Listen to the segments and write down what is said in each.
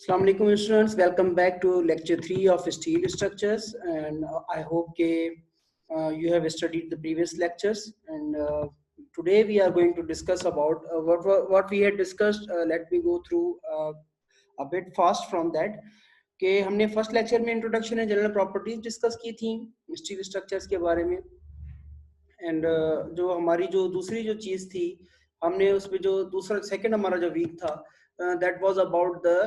Assalamu alaikum students, welcome back to lecture 3 of steel structures, and I hope you have studied the previous lectures, and today we are going to discuss about what we had discussed. Let me go through a bit fast from that. कि हमने first lecture में introduction है general properties discuss की थी steel structures के बारे में, and जो हमारी जो दूसरी जो चीज़ थी हमने उसमें जो दूसरा सेकंड हमारा जो वीक था that was about the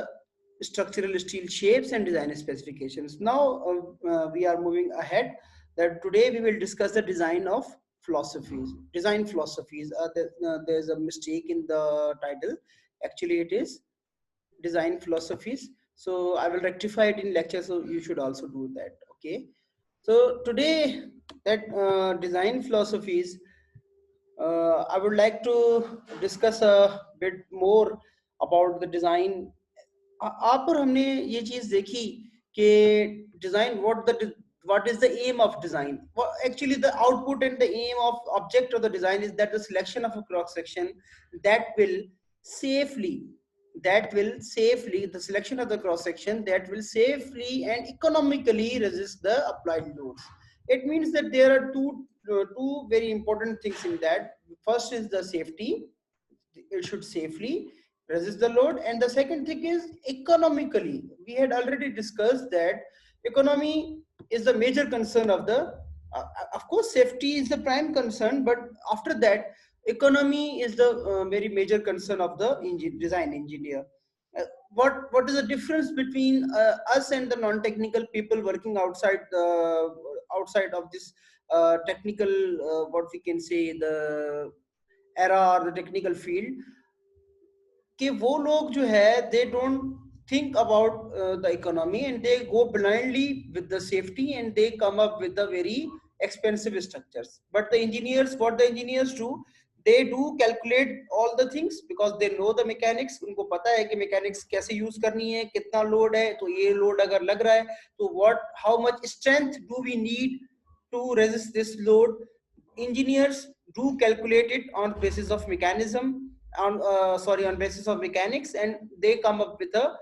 structural steel shapes and design specifications. Now we are moving ahead that today we will discuss the design philosophies. There's a mistake in the title. Actually it is design philosophies, so I will rectify it in lecture, so you should also do that. Okay, so today that design philosophies, I would like to discuss a bit more about the design. आप पर हमने ये चीज देखी कि design what is the aim of design. Actually the output and the aim of object of the design is that the selection of a cross section that will safely the selection of the cross section that will safely and economically resist the applied loads. It means that there are two very important things in that. First is the safety. It should safely resist the load, and the second thing is economically. We had already discussed that economy is the major concern of the of course safety is the prime concern, but after that economy is the very major concern of the design engineer. What is the difference between us and the non-technical people working outside of this technical, what we can say, the era or the technical field? कि वो लोग जो है they don't think about the economy and they go blindly with the safety and they come up with the very expensive structures. But the engineers, what the engineers do, they do calculate all the things because they know the mechanics. उनको पता है कि mechanics कैसे use करनी है, कितना load है, तो ये load अगर लग रहा है तो how much strength do we need to resist this load. Engineers do calculate it on basis of mechanism, on basis of mechanics, and they come up with a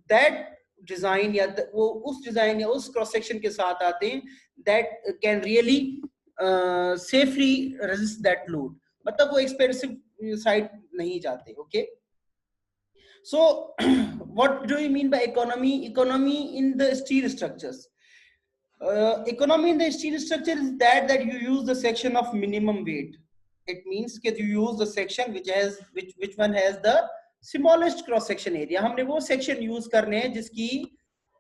that design या वो उस design या उस cross section के साथ आते हैं that can really safely resist that load. मतलब वो expensive side नहीं जाते. Okay, so what do you mean by economy in the steel structures? Economy in the steel structure is that you use the section of minimum weight. It means that you use the section which one has the smallest cross section area. हमने वो section use करने हैं जिसकी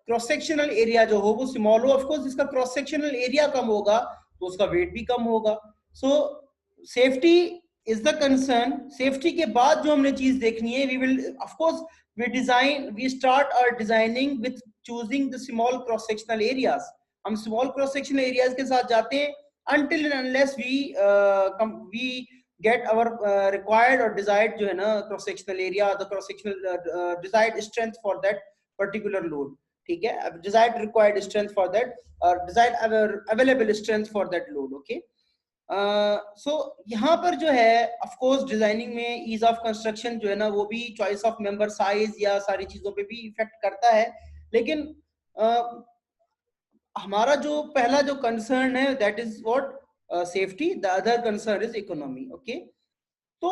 cross sectional area जो हो वो small हो. Of course जिसका cross sectional area कम होगा तो उसका weight भी कम होगा. So safety is the concern. Safety के बाद जो हमने चीज देखनी है, we will of course we start our designing with choosing the small cross sectional areas. हम small cross sectional areas के साथ जाते हैं until and unless we get our required or desired जो है ना cross sectional area, the cross sectional desired strength for that particular load. ठीक है, desired required strength for that, desired available strength for that load. Okay, so यहाँ पर जो है of course designing में ease of construction जो है ना वो भी choice of member size या सारी चीजों पे भी इफेक्ट करता है, लेकिन हमारा जो पहला जो कंसर्न है that is what safety, the other concern is economy. Okay, तो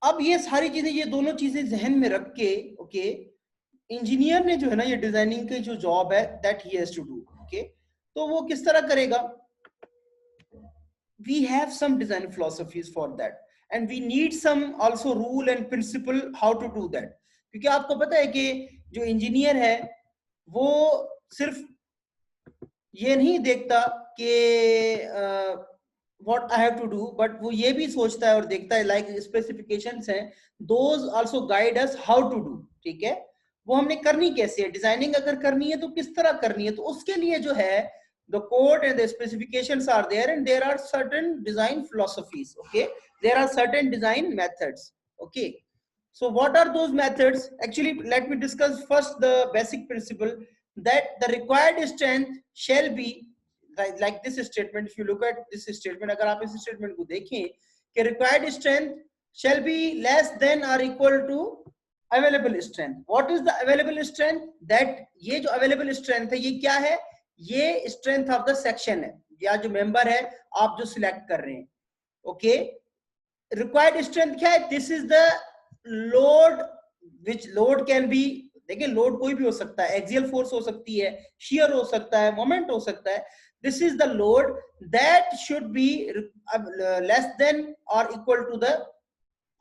अब ये सारी चीजें, ये दोनों चीजें जहन में रख के ओके इंजीनियर ने जो है ना ये डिजाइनिंग की जो जॉब है that he has to do. Okay, तो वो किस तरह करेगा? We have some design philosophies for that and we need some also rule and principle how to do that. क्योंकि आपको पता है कि जो इंजीनियर है वो सिर्फ ये नहीं देखता कि what I have to do, but वो ये भी सोचता है और देखता है like specifications हैं, those also guide us how to do. ठीक है, वो हमने करनी कैसे है, डिजाइनिंग अगर करनी है तो किस तरह करनी है, तो उसके लिए जो है the code and the specifications are there and there are certain design philosophies. Okay, there are certain design methods. Okay, so what are those methods? Actually let me discuss first the basic principle that the required strength shall be like this statement. If you look at this statement, अगर आप इस statement को देखें कि required strength shall be less than or equal to available strength. What is the available strength? That ये जो available strength है ये क्या है? ये स्ट्रेंथ ऑफ द सेक्शन है या जो मेंबर है आप जो सिलेक्ट कर रहे हैं. ओके. रिक्वायर्ड स्ट्रेंथ क्या है? This is the load which load can be, देखिए लोड कोई भी हो सकता है, एक्सियल फोर्स हो सकती है, शियर हो सकता है, मोमेंट हो सकता है. This is the load that should be less than or equal to the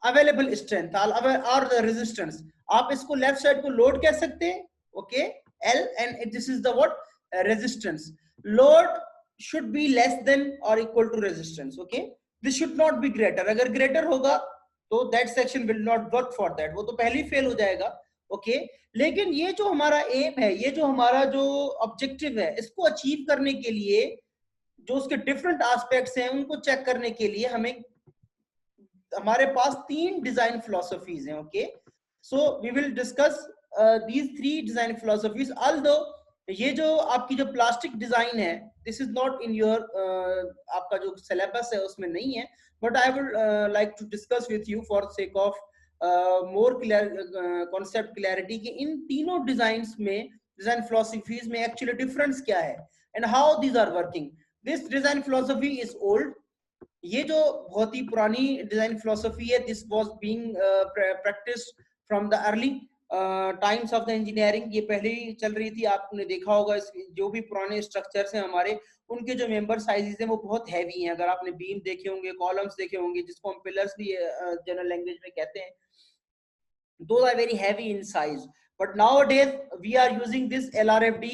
available strength or resistance. आप इसको लेफ्ट साइड को लोड कह सकते हैं. Okay. L and this is the what? Resistance. Load should be less than or equal to resistance. Okay. This should not be greater. अगर greater होगा तो that section will not work for that, वो तो पहले ही fail हो जाएगा. Okay. लेकिन ये जो हमारा एम है, ये जो हमारा जो ऑब्जेक्टिव है, इसको अचीव करने के लिए जो उसके डिफरेंट एस्पेक्ट्स हैं उनको चेक करने के लिए हमें हमारे पास 3 डिजाइन फिलोसफीज हैं. Okay. So we will discuss these 3 design philosophies. Although ये जो आपकी जो प्लास्टिक डिजाइन है, this is not in your आपका जो सिलेबस है उसमें नहीं है, but I would like to discuss with you for sake of more concept clarity कि इन तीनों डिजाइन्स में, डिजाइन फिलोसफीज में एक्चुअली डिफरेंस क्या है and how these are working. This design philosophy is old. ये जो बहुत ही पुरानी डिजाइन फिलोसफी है, this was being practised from the early times of the engineering. ये पहले ही चल रही थी. आपने देखा होगा जो भी पुराने स्ट्रक्चर्स हैं हमारे, उनके जो मेंबर साइजेस हैं वो बहुत हैवी हैं. अगर आपने बीम देखे होंगे, कॉलम्स देखे होंगे, जिसको हम पिलर्स भी जनरल लैंग्वेज में कहते हैं, those are very heavy in size. But nowadays we are using this LRFD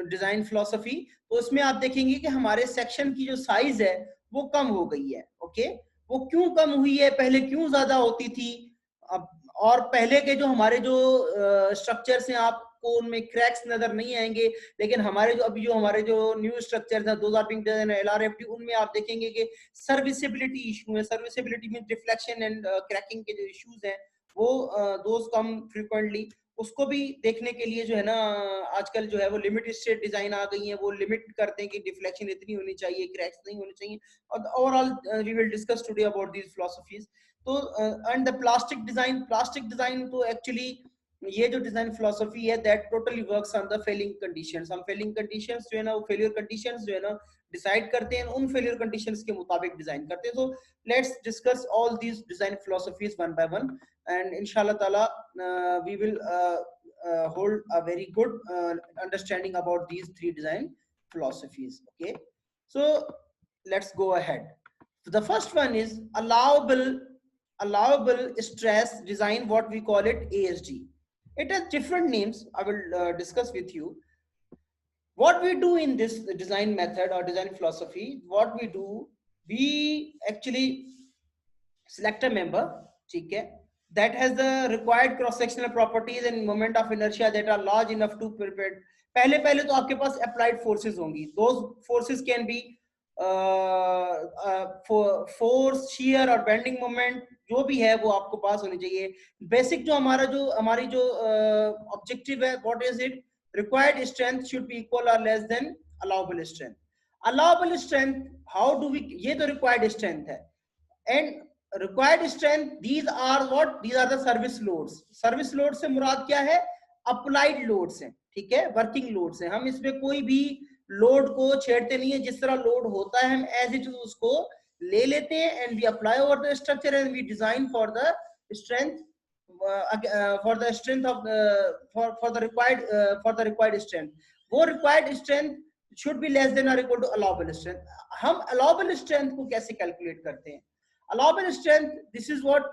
design philosophy. तो उसमें आप देखेंगे कि हमारे सेक्शन की जो साइज है वो कम हो गई है. ओके. वो क्यों कम हुई है, पहले क्यों ज्यादा होती थी? अब और पहले के जो हमारे जो स्ट्रक्चर्स हैं आपको उनमें क्रैक्स नजर नहीं आएंगे, लेकिन हमारे जो अभी जो हमारे जो न्यू स्ट्रक्चर्स हैं, those are being design LRFD, उनमें आप देखेंगे कि सर्विसिबिलिटी इशू है. सर्विसिबिलिटी में रिफ्लेक्शन एंड क्रैकिंग के जो इश्यूज हैं वो दोज कम फ्रीक्वेंटली. उसको भी देखने के लिए जो है ना आजकल जो है वो लिमिट स्टेट डिजाइन आ गई है. वो लिमिट करते हैं कि डिफ्लेक्शन इतनी होनी चाहिए, क्रैक्स नहीं होने चाहिए. और overall we will discuss today about these philosophies. तो एंड द प्लास्टिक डिजाइन तो एक्चुअली ये जो डिजाइन फिलोसफी है that totally works on the failing conditions. हम फेलिंग कंडीशंस जो है ना, वो फेलियर कंडीशंस जो है ना डिसाइड करते हैं, उन फेलियर कंडीशंस के मुताबिक डिजाइन करते हैं. So let's discuss all these design philosophies one by one, and inshallah taala we will hold a very good understanding about these 3 design philosophies. Okay, so let's go ahead. So the first one is allowable stress design, what we call it ASD. It has different names. I will discuss with you what we do in this design method or design philosophy. What we do, we actually select a member, ठीक है, that has the required cross sectional properties and moment of inertia that are large enough to prepare. पहले तो आपके पास applied forces होंगी. Those forces can be force, shear और bending moment, जो भी है वो आपको पास होनी चाहिए. Basic जो हमारी जो objective है, what is it? Required strength should be equal or less than allowable strength. Allowable strength, how do we, ये तो required strength है. And required strength, these are what? These are the service loads. Service load से मुराद क्या है? Applied loads हैं, ठीक है, working loads हैं. हम इसमें कोई भी लोड को छेड़ते नहीं है. जिस तरह लोड होता है हम एज इट उसको ले लेते हैं and we apply over the structure and we design for the strength of for the required strength. वो required strength should be less than or equal to allowable strength. हम allowable strength को कैसे calculate करते हैं? Allowable strength, this is what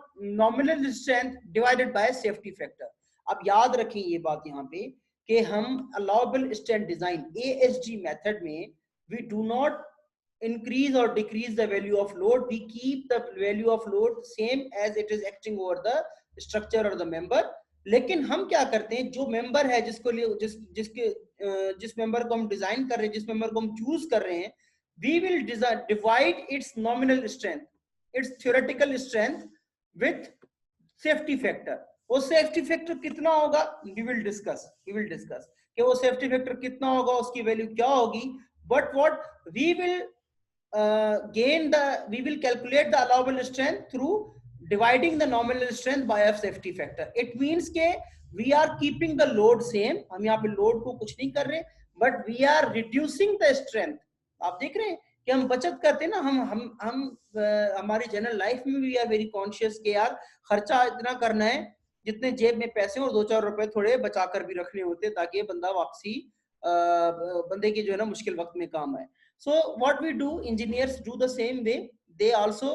nominal strength divided by safety factor. अब याद रखें ये बात यहाँ पे कि हम allowable strength design ASD method में we do not increase or decrease the value of load. We keep the value of load same as it is acting over the structure or the member. लेकिन हम क्या करते हैं, जो member है जिस member को हम डिजाइन कर रहे हैं, जिस मेंबर को हम चूज कर रहे हैं, we will divide its nominal strength, its theoretical strength with safety factor. वो safety factor कितना होगा, we will discuss कि वो safety factor कितना होगा, उसकी वैल्यू क्या होगी. But what we will we will calculate the allowable strength through dividing the nominal strength by a safety factor. It means के we are keeping the load same, हम यहाँ पे load को कुछ नहीं कर रहे, but we are reducing the strength. आप देख रहे हैं कि हम बचत करते हैं ना, हम हमारी जनरल लाइफ में भी आर वेरी कॉन्शियस कि यार खर्चा इतना करना है जितने जेब में पैसे और 2-4 रुपए थोड़े बचा कर भी रखने होते ताकि बंदा वापसी बंदे की जो है ना मुश्किल वक्त में काम आए. So what we do, engineers do the same way. They also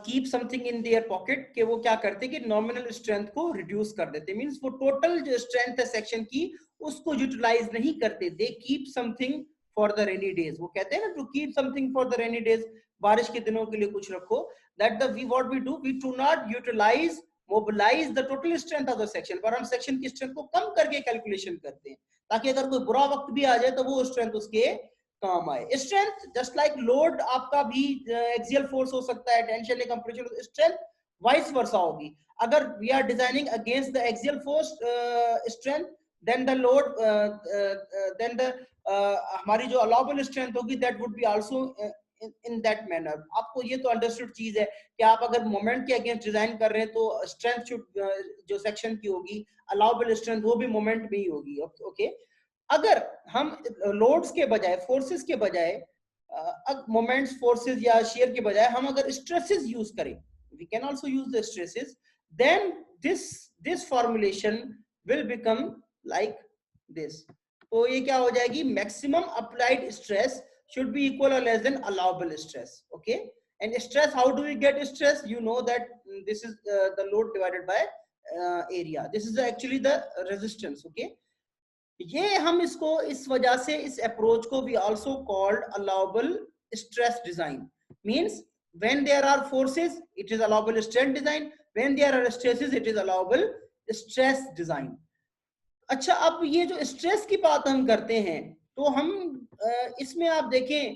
keep something in their pocket कि वो क्या करते कि नॉमिनल स्ट्रेंथ को रिड्यूस कर देते. मींस वो टोटल जो स्ट्रेंथ है सेक्शन की उसको यूटिलाइज नहीं करते. They keep something for the rainy days. वो कहते हैं ना to keep something for the rainy days, बारिश के दिनों के लिए कुछ रखो. That the we what we do, we do not utilize mobilize the total strength of the section, पर हम सेक्शन की स्ट्रेंथ को कम करके कैलकुलेशन करते हैं ताकि अगर कोई बुरा वक्त भी आ जाए तो वो स्ट्रेंथ उसके काम आए. स्ट्रेंथ जस्ट लाइक लोड आपका भी एक्सियल फोर्स हो सकता है, टेंशन या कंप्रेशन. स्ट्रेंथ वाइस वर्सा होगी. अगर we are designing against the axial force strength, then the load then the हमारी जो अलाउबल स्ट्रेंथ होगी that would be also in that manner. आपको ये तो अंडरस्टूड चीज है कि आप अगर मोमेंट के अगेंस्ट डिजाइन कर रहे हैं तो स्ट्रेंथ शुड जो सेक्शन की होगी अलाउबल स्ट्रेंथ वो भी मोमेंट में ही होगी. ओके. अगर हम लोड्स के बजाय फोर्सेस के बजाय मोमेंट्स फोर्सेस या शेयर के बजाय हम अगर स्ट्रेसेस यूज करें, we can also use the stresses, then this formulation will become like this. तो ये क्या हो जाएगी, maximum applied stress should be equal or less than allowable stress. Okay. And stress, how do we get stress? You know that this is the load divided by area. This is actually the resistance. Okay. ये हम इसको इस वजह से इस approach को we also called allowable stress design. Means when there are forces it is allowable stress design, when there are stresses it is allowable stress design. अच्छा, अब ये जो स्ट्रेस की बात हम करते हैं तो हम इसमें आप देखें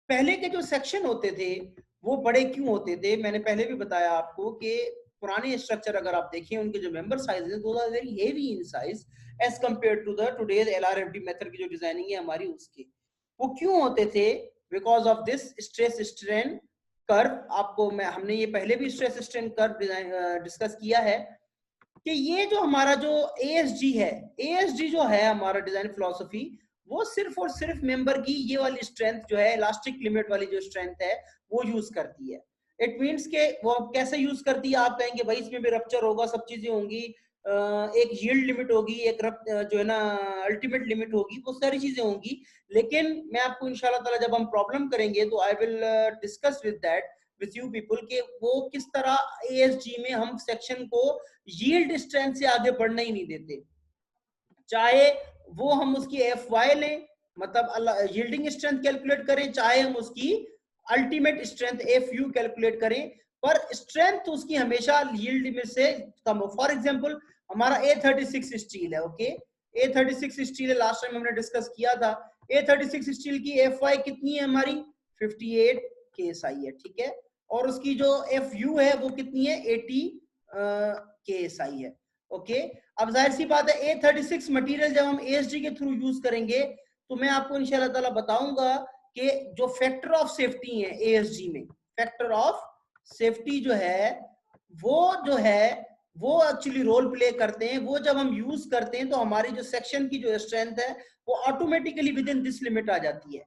पहले के जो सेक्शन होते थे वो बड़े क्यों होते थे. मैंने पहले भी बताया आपको कि पुराने स्ट्रक्चर अगर आप देखें उनके जो मेंबर साइज है those are very heavy in size as compare to the today's LRFD method की जो डिजाइनिंग है हमारी उसकी. वो क्यों होते थे, because of this stress strain curve. आपको हमने ये पहले भी स्ट्रेस स्ट्रेन कर्व डिस्कस किया है कि ये जो हमारा जो ASG है, ASG जो है हमारा डिजाइन फिलॉसफी, वो सिर्फ और सिर्फ मेंबर की ये वाली स्ट्रेंथ जो है इलास्टिक लिमिट वाली जो स्ट्रेंथ है वो यूज करती है. इट मींस के वो कैसे यूज करती है, आप कहेंगे भाई इसमें भी रप्चर होगा, सब चीजें होंगी, एक यील्ड लिमिट होगी, एक जो है ना अल्टीमेट लिमिट होगी, वो सारी चीजें होंगी. लेकिन मैं आपको इंशाल्लाह ताला जब हम प्रॉब्लम करेंगे तो I will discuss with that with you people के वो किस तरह ASG में हम सेक्शन को यील्ड स्ट्रेंथ से आगे बढ़ना ही नहीं देते. चाहे वो हम उसकी FY लें, मतलब यील्डिंग स्ट्रेंथ कैलकुलेट करें, चाहे हम उसकी अल्टीमेट स्ट्रेंथ FU कैलकुलेट करें, पर स्ट्रेंथ उसकी हमेशा यील्ड में से कम हो. फॉर एग्जांपल हमारा A36 स्टील है. ओके. A36 स्टील है, लास्ट टाइम हमने डिस्कस किया था. A36 स्टील की FY कितनी है हमारी 58 KSI है. ठीक है. और उसकी जो FU है वो कितनी है 80 KSI है. ओके. अब जाहिर सी बात है A36 मटेरियल जब हम ASG के थ्रू यूज करेंगे तो मैं आपको इंशाल्लाह ताला बताऊंगा कि जो फैक्टर ऑफ सेफ्टी है ASG में, फैक्टर ऑफ सेफ्टी जो है वो एक्चुअली रोल प्ले करते हैं. वो जब हम यूज करते हैं तो हमारी जो सेक्शन की जो स्ट्रेंथ है वो automatically within this limit आ जाती है.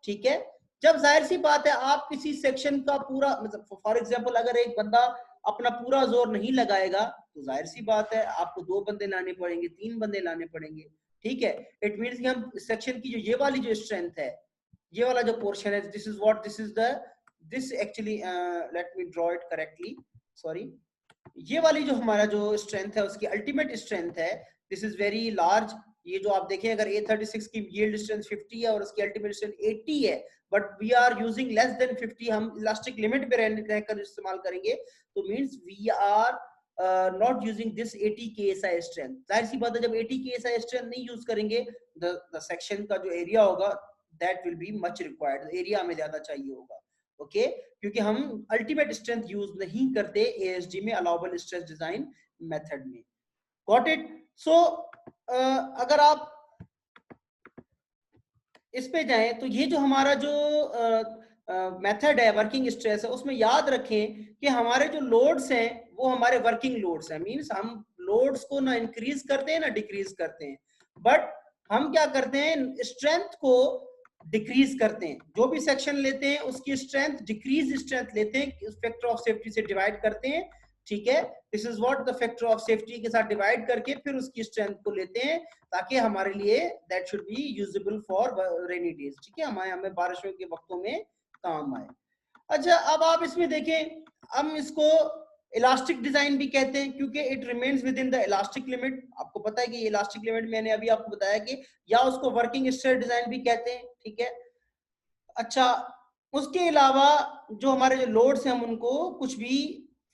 ठीक है. जब जाहिर सी बात है आप किसी सेक्शन का पूरा, मतलब फॉर एग्जांपल अगर एक बंदा अपना पूरा जोर नहीं लगाएगा तो जाहिर सी बात है आपको 2 बंदे लाने पड़ेंगे, 3 बंदे लाने पड़ेंगे. ठीक है. इट मींस कि हम सेक्शन की जो ये वाली जो स्ट्रेंथ है, ये वाला जो पोर्शन है, this actually let me draw it correctly, sorry. ये वाली जो हमारा जो स्ट्रेंथ है उसकी अल्टीमेट स्ट्रेंथ है, दिस इज वेरी लार्ज. ये जो आप देखें अगर A36 की यील्ड स्ट्रेंथ 50 है और उसकी अल्टीमेट स्ट्रेंथ 80 है, but we are using less than 50, हम इलास्टिक लिमिट पे रहकर इस्तेमाल करेंगे, तो means we are not using this 80 KSI strength. जाहिर सी बात है जब 80 KSI स्ट्रेंथ नहीं यूज करेंगे द सेक्शन का जो एरिया होगा that will be much required, area हमें ज्यादा चाहिए होगा. ओके. क्योंकि हम अल्टीमेट स्ट्रेंथ यूज नहीं करते ASG में, अलाउबल स्ट्रेस डिजाइन मेथड में. Got it. सो अगर आप इस पे जाएं तो ये जो हमारा जो मेथड है, वर्किंग स्ट्रेस है, उसमें याद रखें कि हमारे जो लोड्स हैं वो हमारे वर्किंग लोड्स हैं। मींस हम लोड्स को ना इंक्रीज करते हैं ना डिक्रीज करते हैं, बट हम क्या करते हैं, स्ट्रेंथ को डिक्रीज करते हैं। जो भी सेक्शन लेते हैं उसकी स्ट्रेंथ, डिक्रीज स्ट्रेंथ लेते हैं, फैक्टर ऑफ सेफ्टी से डिवाइड करते हैं। ठीक है, this is what the factor of safety के साथ डिवाइड करके फिर उसकी स्ट्रेंथ को लेते हैं, ताकि हमारे लिए that should B usable for rainy days. ठीक है, हमें बारिशों के वक्तों में काम आए। अच्छा, अब आप इसमें देखें, हम इसको इलास्टिक डिजाइन भी कहते हैं क्योंकि it remains with in the elastic limit. आपको पता है कि ये इलास्टिक लिमिट मैंने अभी आपको बताया कि, या उसको वर्किंग स्ट्रेस डिजाइन भी कहते हैं। ठीक है, अच्छा, उसके अलावा जो हमारे जो लोड्स हैं हम उनको कुछ भी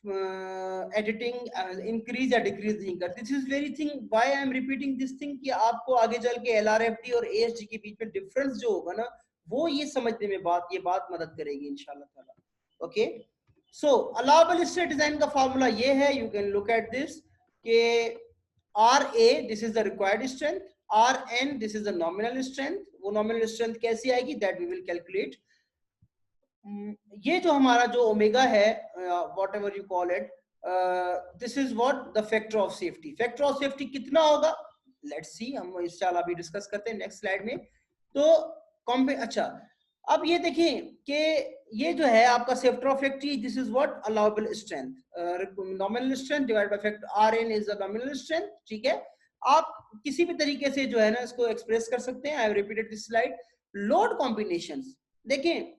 एडिटिंग इंक्रीज या डिक्रीज नहीं करते। This is very thing why I am repeating this thing, कि आपको आगे चल के एलआरएफटी और एएसजी के बीच में डिफरेंस जो होगा ना, वो ये समझने में ये बात मदद करेगी इंशाल्लाह ताला। Okay, so allowable stress design का फॉर्मूला ये है, you can look at this, के R A this is the required strength, R N this is the nominal strength. वो नॉमिनल स्ट्रेंथ कैसी आएगी, दैट वी विल कैलकुलेट। ये जो हमारा जो ओमेगा है, what ever you call it, this is what the factor of safety. Factor of safety कितना होगा, लेट्स सी, हम इंशाल्लाह अभी डिस्कस करते हैं नेक्स्ट स्लाइड में। तो अच्छा, अब ये देखें कि ये जो है आपका factor of safety, this is what allowable strength, nominal strength divide by factor, R N is the nominal strength. ठीक है, आप किसी भी तरीके से जो है ना इसको एक्सप्रेस कर सकते हैं। I have repeated this slide. Load combinations, देखें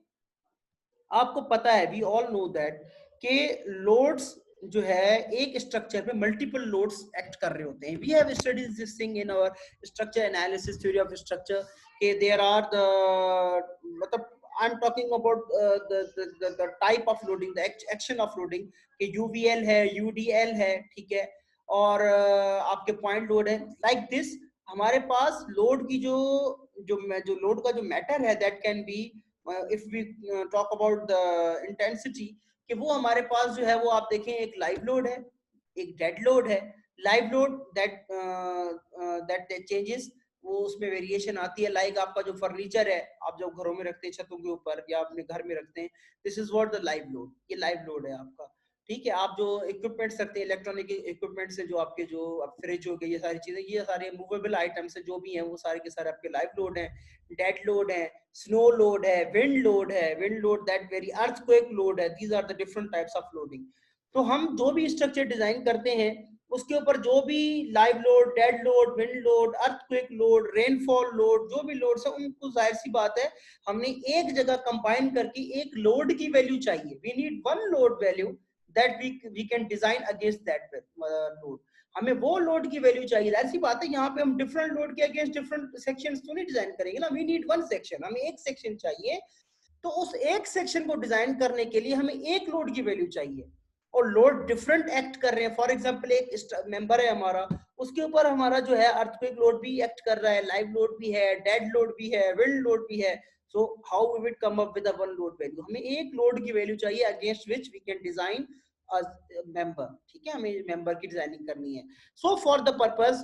आपको पता है, वी ऑल नो दैट के लोड्स जो है एक स्ट्रक्चर पे मल्टीपल लोड्स एक्ट कर रहे होते हैं। We have studied this thing in our structure analysis theory of structure, के देयर आर द, मतलब I am talking about the type of loading, the action of loading, कि UVL है, UDL है, ठीक है, और आपके पॉइंट लोड है, लाइक दिस। हमारे पास लोड की जो जो लोड का जो मैटर है, that can be, if we talk about the intensity, कि वो हमारे पास जो है वो आप देखें, एक लाइव लोड है, एक डेड लोड है। लाइव लोड दैट चेंजेस, वो उसमें वेरिएशन आती है। लाइक आपका जो फर्नीचर है, आप जब घरों में रखते हैं छतों के ऊपर या अपने घर में रखते हैं, this is what the live load, ये लाइव लोड है आपका। ठीक है, आप जो इक्विपमेंट्स रखते हैं, इलेक्ट्रॉनिक इक्विपमेंट्स है, जो आपके जो फ्रिज हो गए, ये सारी चीजें, ये सारे मूवेबल आइटम्स है जो भी हैं, वो सारे के सारे आपके लाइव लोड हैं। डेड लोड है, स्नो लोड है, विंड लोड है, wind load that vary, earthquake load है, these are the different types of loading. तो हम जो भी स्ट्रक्चर डिजाइन करते हैं उसके ऊपर जो भी live load, dead load, wind load, earthquake load, rainfall load, जो भी लोड्स है, उनको जाहिर सी बात है हमने एक जगह कंबाइन करके एक लोड की वैल्यू चाहिए। We need one load value that we can design against that load. हमें वो लोड की वैल्यू चाहिए। ऐसी बात है, यहाँ पे हम डिफरेंट लोड के अगेंस्ट डिफरेंट सेक्शंस तो नहीं डिजाइन करेंगे ना, वी नीड वन सेक्शन, हमें एक सेक्शन चाहिए। तो उस एक सेक्शन को डिजाइन करने के लिए हमें एक लोड की वैल्यू चाहिए, और लोड डिफरेंट एक्ट कर रहे हैं। फॉर एग्जांपल, एक मेंबर है हमारा, उसके ऊपर हमारा जो है अर्थक्वेक लोड भी एक्ट कर रहा है, लाइव लोड भी है, डेड लोड भी है, विंड लोड भी है। So how we will come up with a one load value, हमें एक लोड की वैल्यू चाहिए against which we can design member. ठीक है, हमें मेंबर की डिजाइनिंग करनी है। So for the purpose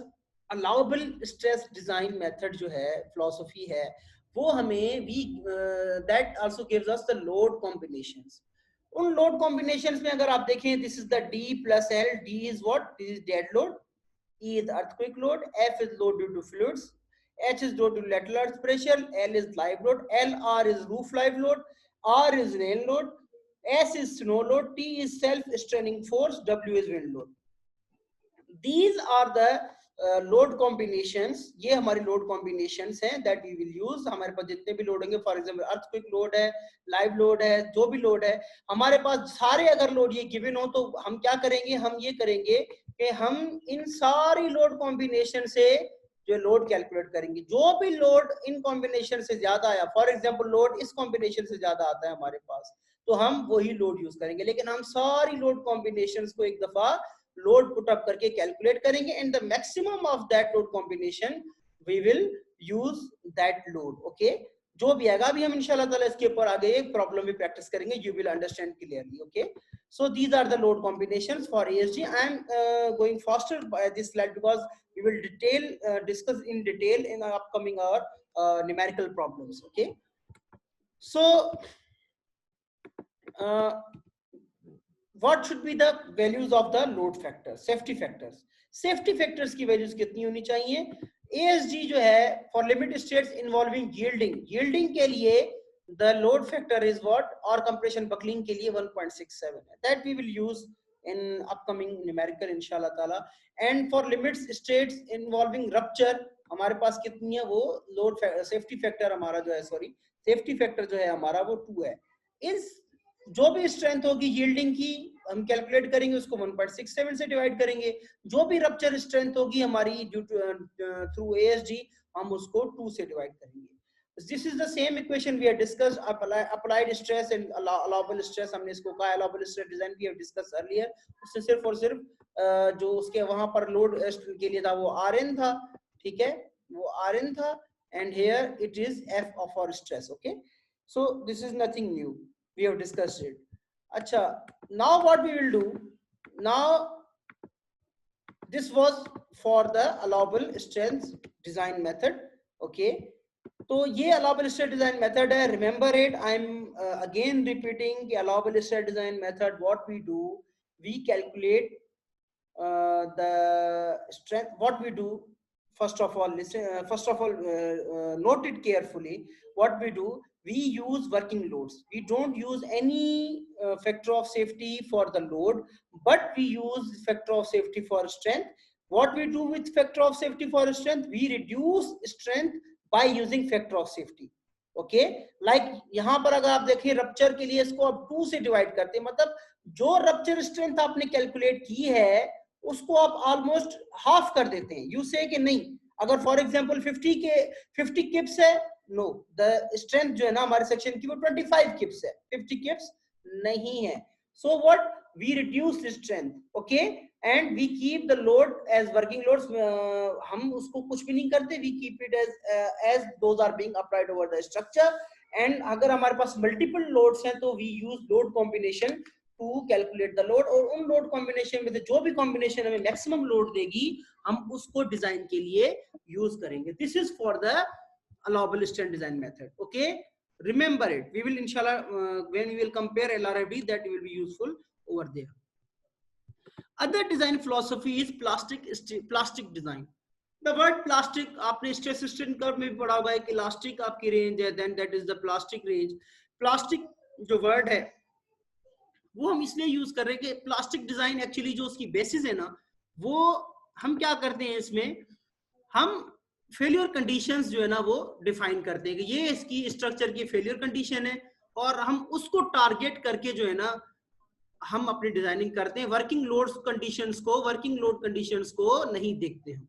allowable stress design method जो है, फिलॉसफी है, वो हमें we that also gives us the load combinations. उन लोड कॉम्बिनेशंस में अगर आप देखें, this is the D plus L, D is what, this is dead load, E is earthquake load, F is load due to fluids, H is load due to lateral earth pressure, L is live load, LR is roof live load, R is rain load, S is snow load, T is self straining force, W is wind load. These are the load combinations, ये हमारी load combinations हैं that we will use. हमारे पास जितने भी load होंगे, for example earthquake load है, live load है, जो भी लोड है हमारे पास, सारे अगर लोड ये गिवन हो, तो हम क्या करेंगे, हम ये करेंगे कि हम इन सारी लोड कॉम्बिनेशन से जो लोड कैलकुलेट करेंगे। जो भी लोड इन कॉम्बिनेशन से ज्यादा आया, फॉर एग्जांपल लोड इस कॉम्बिनेशन से ज्यादा आता है हमारे पास, तो हम वही लोड यूज करेंगे। लेकिन हम सारी लोड कॉम्बिनेशंस को एक दफा लोड पुट अप करके कैलकुलेट करेंगे, and the maximum of that load combination we will use that load. Okay, जो भी आएगा, अभी हम इंशाल्लाह ताला इसके ऊपर आगे एक प्रॉब्लम भी प्रैक्टिस करेंगे, you will understand clearly. Okay, so these are the load combinations for ESG. I am going faster by this slide because we will discuss in detail in our upcoming numerical problems. Okay, so what should be the values of the load factor, safety factors. Safety factors की values कितनी होनी चाहिए? ASG जो है for limit states involving yielding के लिए the load factor is what, और compression buckling के लिए 1.67 है. That we will use in upcoming numerical inshallah taala. And for limit states involving rupture हमारे पास कितनी है? वो load safety factor हमारा जो है, sorry, safety factor जो है हमारा वो 2 है. इस जो भी स्ट्रेंथ होगी यील्डिंग की हम कैलकुलेट करेंगे, उसको 1.67 से डिवाइड करेंगे. जो भी रप्चर स्ट्रेंथ होगी हमारी ड्यू टू थ्रू एएसजी हम उसको 2 से डिवाइड करेंगे. This is the same equation we have discussed. Applied stress and allowable stress, हमने इसको कहा allowable stress design we have discuss earlier. उससे सिर्फ और सिर्फ जो उसके वहां पर लोड के लिए था वो Rn था, ठीक है, वो Rn था. And here it is F of our stress. Okay, so this is nothing new, we have discussed it. Acha, now what we will do, now this was for the allowable strength design method. Okay, तो ये allowable strength design method है, remember it. I am again repeating the allowable strength design method. What we do, we calculate the strength. What we do, first of all, listen, note it carefully. What we do, we use working loads. We don't use any factor of safety for the load, but we use factor of safety for strength. What we do with factor of safety for strength, we reduce strength by using factor of safety. Okay, like यहाँ पर अगर आप देखें rupture के लिए इसको आप 2 से डिवाइड करते हैं, मतलब जो रप्चर स्ट्रेंथ आपने कैलकुलेट की है उसको आप ऑलमोस्ट हाफ कर देते हैं. यू से कि नहीं, अगर फॉर एग्जांपल 50 किप्स है, नो, द स्ट्रेंथ जो है ना हमारे सेक्शन की वो 25 किप्स है, 50 किप्स नहीं है. So what, we reduce the strength. Okay, and we keep the load as working loads. हम उसको कुछ भी नहीं करते, we keep it as those are being applied over the structure. And अगर हमारे पास मल्टीपल लोड्स हैं तो we use load combination to calculate the load, और उन लोड कॉम्बिनेशन में से जो भी कॉम्बिनेशन हमें मैक्सिमम लोड देगी हम उसको डिजाइन के लिए यूज करेंगे. This is for the allowable strength design method. Okay, remember it. We will inshallah when we will compare LRFD, that will be useful over there. Other design philosophy is plastic design. The word plastic आपने stress strain curve में भी पढ़ा होगा कि elastic आपकी range है, then that is the plastic range. Plastic जो word है वो हम इसलिए यूज कर रहे हैं कि प्लास्टिक डिजाइन एक्चुअली जो उसकी बेसिस है ना, वो हम क्या करते हैं इसमें, हम फेलियर कंडीशंस जो है ना वो डिफाइन करते हैं कि ये इसकी स्ट्रक्चर की फेलियर कंडीशन है, और हम उसको टारगेट करके जो है ना हम अपनी डिजाइनिंग करते हैं. वर्किंग लोड कंडीशंस को नहीं देखते हम,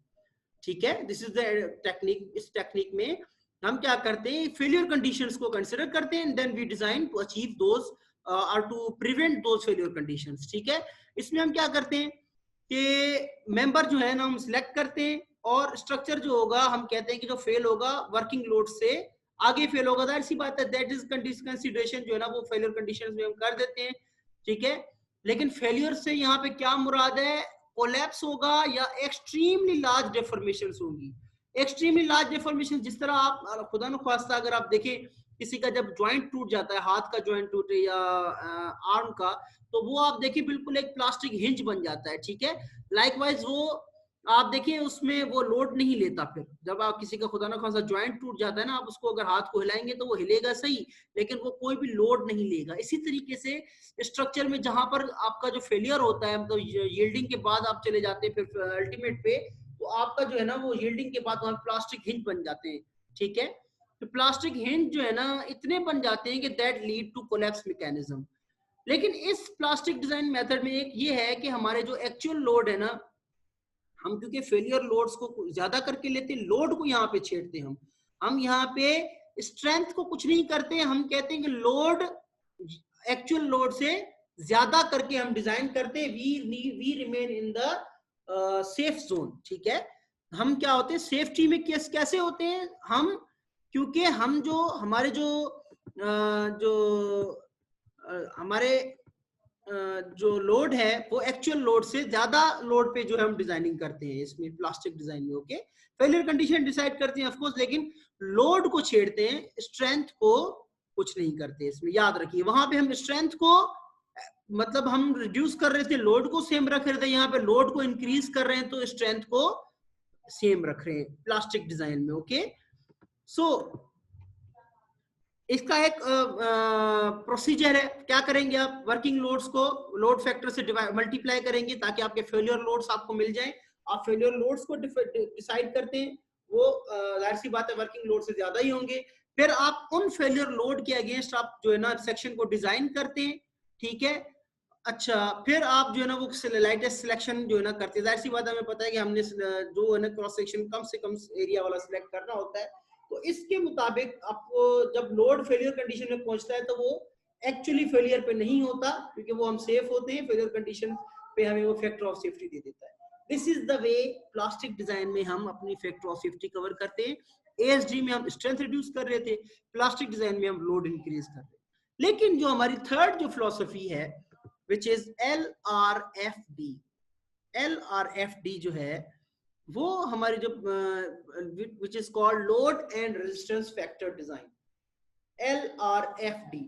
ठीक है. This is the technique. इस टेक्निक में हम क्या करते हैं, फेलियर कंडीशंस को कंसिडर करते हैं, then we design to achieve those or to prevent those failure conditions. ठीक है, इसमें हम क्या करते हैं कि मेंबर जो है ना हम सिलेक्ट करते हैं, और स्ट्रक्चर जो होगा हम कहते हैं कि जो फेल होगा वर्किंग लोड से आगे फेल होगा, दैट सी बात है, दैट इज कंसीडरेशन जो है ना वो फेलियर कंडीशंस में हम कर देते हैं. ठीक है, लेकिन फेलियर से यहाँ पे क्या मुराद है, कोलैप्स होगा या एक्सट्रीमली लार्ज डेफॉर्मेशंस होंगी. एक्सट्रीमली लार्ज डेफॉर्मेशन, जिस तरह आप खुदा न ख्वास्ता अगर आप देखें किसी का जब ज्वाइंट टूट जाता है, हाथ का ज्वाइंट टूटे या आर्म का, तो वो आप देखिए बिल्कुल एक प्लास्टिक हिंज बन जाता है. ठीक है, लाइकवाइज वो आप देखिए उसमें वो लोड नहीं लेता. फिर जब आप किसी का खुदा ना खासा ज्वाइंट टूट जाता है ना, आप उसको अगर हाथ को हिलाएंगे तो वो हिलेगा सही, लेकिन वो कोई भी लोड नहीं लेगा. इसी तरीके से स्ट्रक्चर में जहां पर आपका जो फेलियर होता है, मतलब यील्डिंग के बाद आप चले जाते हैं फिर अल्टीमेट पे, तो आपका जो है ना वो यील्डिंग के बाद वहां प्लास्टिक हिंज बन जाते हैं. ठीक है, तो प्लास्टिक हिंज जो है ना इतने बन जाते हैं कि that lead to collapse mechanism. लेकिन इस प्लास्टिक डिजाइन मेथड में एक ये है कि हमारे जो एक्चुअल लोड है ना, हम क्योंकि फेलियर लोड्स को ज्यादा करके लेते हैं, लोड को यहाँ पे छेड़ते हैं. हम यहाँ पे स्ट्रेंथ को कुछ नहीं करते, हम कहते हैं कि लोड एक्चुअल लोड से ज्यादा करके हम डिजाइन करते हैं. We remain in the safe zone. ठीक है, हम क्या होते हैं सेफ्टी में कैसे होते हैं हम, क्योंकि हम जो हमारे हमारे जो लोड है वो एक्चुअल लोड से ज्यादा लोड पे जो है हम डिजाइनिंग करते हैं इसमें प्लास्टिक डिजाइन में. ओके, फेलियर कंडीशन डिसाइड करते हैं ऑफ कोर्स, लेकिन लोड को छेड़ते हैं, स्ट्रेंथ को कुछ नहीं करते इसमें, याद रखिए। वहां पे हम स्ट्रेंथ को मतलब हम रिड्यूस कर रहे थे, लोड को सेम रख रहे थे, यहाँ पे लोड को इंक्रीज कर रहे हैं तो स्ट्रेंथ को सेम रख रहे हैं प्लास्टिक डिजाइन में। ओके, सो इसका एक प्रोसीजर है। क्या करेंगे आप, वर्किंग लोड्स को लोड फैक्टर से मल्टीप्लाई करेंगे ताकि आपके फेलियर लोड्स आपको मिल जाए। आप फेलियर लोड्स को डिसाइड करते हैं, वो जाहिर सी बात है वर्किंग लोड से ज्यादा ही होंगे। फिर आप उन फेलियर लोड के अगेंस्ट आप जो है ना सेक्शन को डिजाइन करते हैं, ठीक है। अच्छा, फिर आप जो है ना वो लाइटेस्ट सिलेक्शन जो है ना करते हैं। जाहिर सी बात है, हमें पता है कि हमने जो है ना क्रॉस सेक्शन कम से कम एरिया वाला सिलेक्ट करना होता है। तो इसके मुताबिक आपको जब लोड फेलियर कंडीशन में पहुंचता है तो वो एक्चुअली फेलियर पे नहीं होता, क्योंकि वो हम सेफ होते हैं, फेलियर कंडीशन पे हमें वो फैक्टर ऑफ सेफ्टी दे देता है। This is the way plastic design में हम अपनी फैक्टर ऑफ सेफ्टी कवर करते हैं। एएसडी में हम स्ट्रेंथ रिड्यूस कर रहे थे, प्लास्टिक डिजाइन में हम लोड इंक्रीज कर रहे हैं। लेकिन जो हमारी थर्ड जो फिलोसफी है विच इज LRFD, LRFD जो है वो हमारी जो which is called load and resistance factor design, LRFD।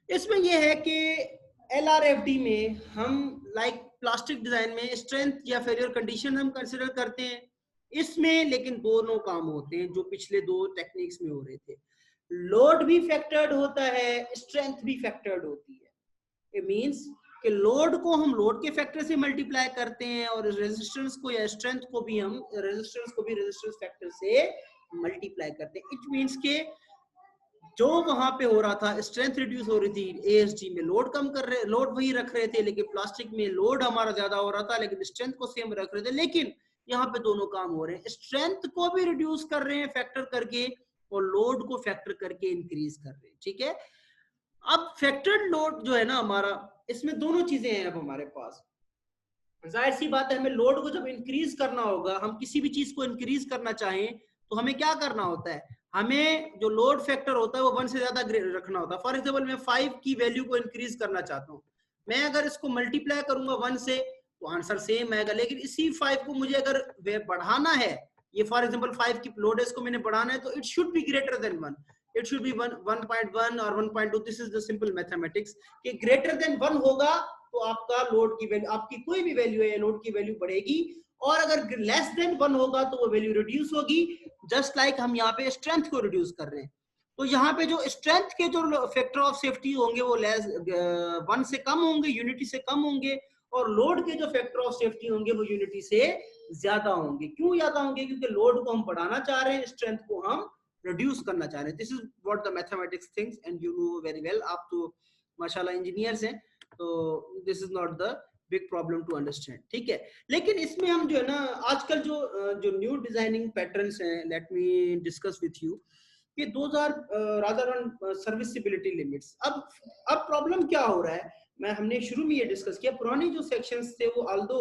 इसमें यह है कि LRFD में हम लाइक प्लास्टिक डिजाइन में स्ट्रेंथ या फेलियर कंडीशन हम कंसिडर करते हैं इसमें, लेकिन दोनों काम होते हैं जो पिछले दो टेक्निक्स में हो रहे थे। लोड भी फैक्टर्ड होता है, स्ट्रेंथ भी फैक्टर्ड होती है। इट मींस कि लोड को हम लोड के फैक्टर से मल्टीप्लाई करते हैं और रेजिस्टेंस को या स्ट्रेंथ को भी हम रेजिस्टेंस फैक्टर से मल्टीप्लाई करते हैं। इट मींस के जो वहां पे हो रहा था, स्ट्रेंथ रिड्यूस हो रही थी एएसडी में, लोड कम कर रहे, लोड वही रख रहे थे, लेकिन प्लास्टिक में लोड हमारा ज्यादा हो रहा था लेकिन स्ट्रेंथ को सेम रख रहे थे। लेकिन यहाँ पे दोनों काम हो रहे हैं, स्ट्रेंथ को भी रिड्यूस कर रहे हैं फैक्टर करके और लोड को फैक्टर करके इंक्रीज कर रहे हैं, ठीक है। अब फैक्टर्ड लोड जो है ना हमारा, इसमें दोनों चीजें हैं। अब हमारे पास जाहिर सी बात है, हमें लोड को जब इंक्रीज करना होगा, हम किसी भी चीज को इंक्रीज करना चाहें तो हमें क्या करना होता है, हमें जो लोड फैक्टर होता है वो 1 से ज्यादा रखना होता है। फॉर एग्जाम्पल मैं 5 की वैल्यू को इंक्रीज करना चाहता हूँ, मैं अगर इसको मल्टीप्लाई करूंगा 1 से तो आंसर सेम आएगा, लेकिन इसी 5 को मुझे अगर बढ़ाना है, ये फॉर एग्जाम्पल 5 की लोड है, इसको मैंने बढ़ाना है तो it should be greater than 1, it should be 1.1 और 1.2। This is the simple mathematics कि ग्रेटर देन 1 होगा तो आपका लोड की वैल्यू, आपकी कोई भी वैल्यू है लोड की वैल्यू बढ़ेगी, और अगर लेस देन 1 होगा तो वो वैल्यू रिड्यूस होगी। जस्ट लाइक हम यहाँ पे स्ट्रेंथ को रिड्यूस कर रहे हैं, तो यहाँ पे जो स्ट्रेंथ के जो फैक्टर ऑफ सेफ्टी होंगे वो लेस 1 से कम होंगे, यूनिटी से कम होंगे, और लोड के जो फैक्टर ऑफ सेफ्टी होंगे वो यूनिटी से ज्यादा होंगे। क्यों ज्यादा होंगे? क्योंकि लोड को हम बढ़ाना चाह रहे हैं, स्ट्रेंथ को हम रिड्यूस करना चाह रहे हैं। This is what the mathematics things and you know very well. आप तो माशाल्लाह इंजीनियर्स हैं, तो this is not the big problem to understand, ठीक है। लेकिन इसमें हम जो है ना आजकल जो न्यू डिजाइनिंग पैटर्न्स हैं, let me discuss with you कि 2000 रादर ऑन सर्विसिबिलिटी लिमिट्स। अब प्रॉब्लम क्या हो रहा है, हमने शुरू में ये डिस्कस किया, पुराने जो सेक्शंस थे वो ऑल्दो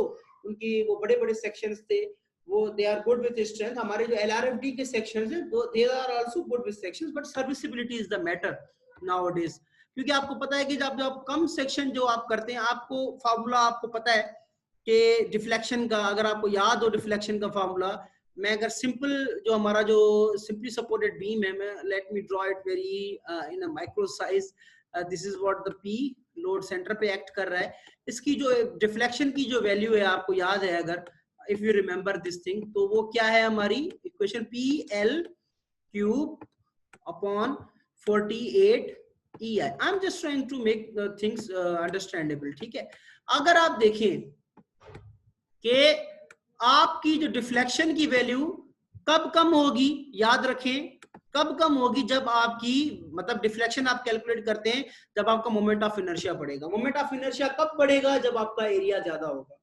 उनकी वो बड़े बड़े सेक्शंस थे, वो they are good with strength. हमारे जो LRFD के सेक्शंस हैं they are also good with sections, but serviceability is the matter nowadays. क्योंकि आपको पता है कि जब आप कम सेक्शन जो आप करते हैं, आपको फार्मूला आपको पता है कि डिफ्लेक्शन का, अगर आपको याद हो डिफ्लेक्शन का फार्मूला, मैं अगर सिंपल जो हमारा जो सिंपली सपोर्टेड बीम है, मैं let me draw it very in a micro size. This is what the P load centre पे एक्ट कर रहा है, इसकी जो डिफ्लेक्शन की जो वैल्यू है आपको याद है, अगर if you remember this thing, तो वो क्या है हमारी equation, PL cube upon 48 EI। I am just trying to make the things understandable, ठीक है। अगर आप देखें कि आपकी जो डिफ्लेक्शन की वैल्यू कब कम होगी, याद रखें कब कम होगी, जब आपकी मतलब डिफ्लेक्शन आप कैलकुलेट करते हैं जब आपका मोमेंट ऑफ इनर्शिया बढ़ेगा। मोमेंट ऑफ इनर्शिया कब बढ़ेगा? जब आपका एरिया ज्यादा होगा।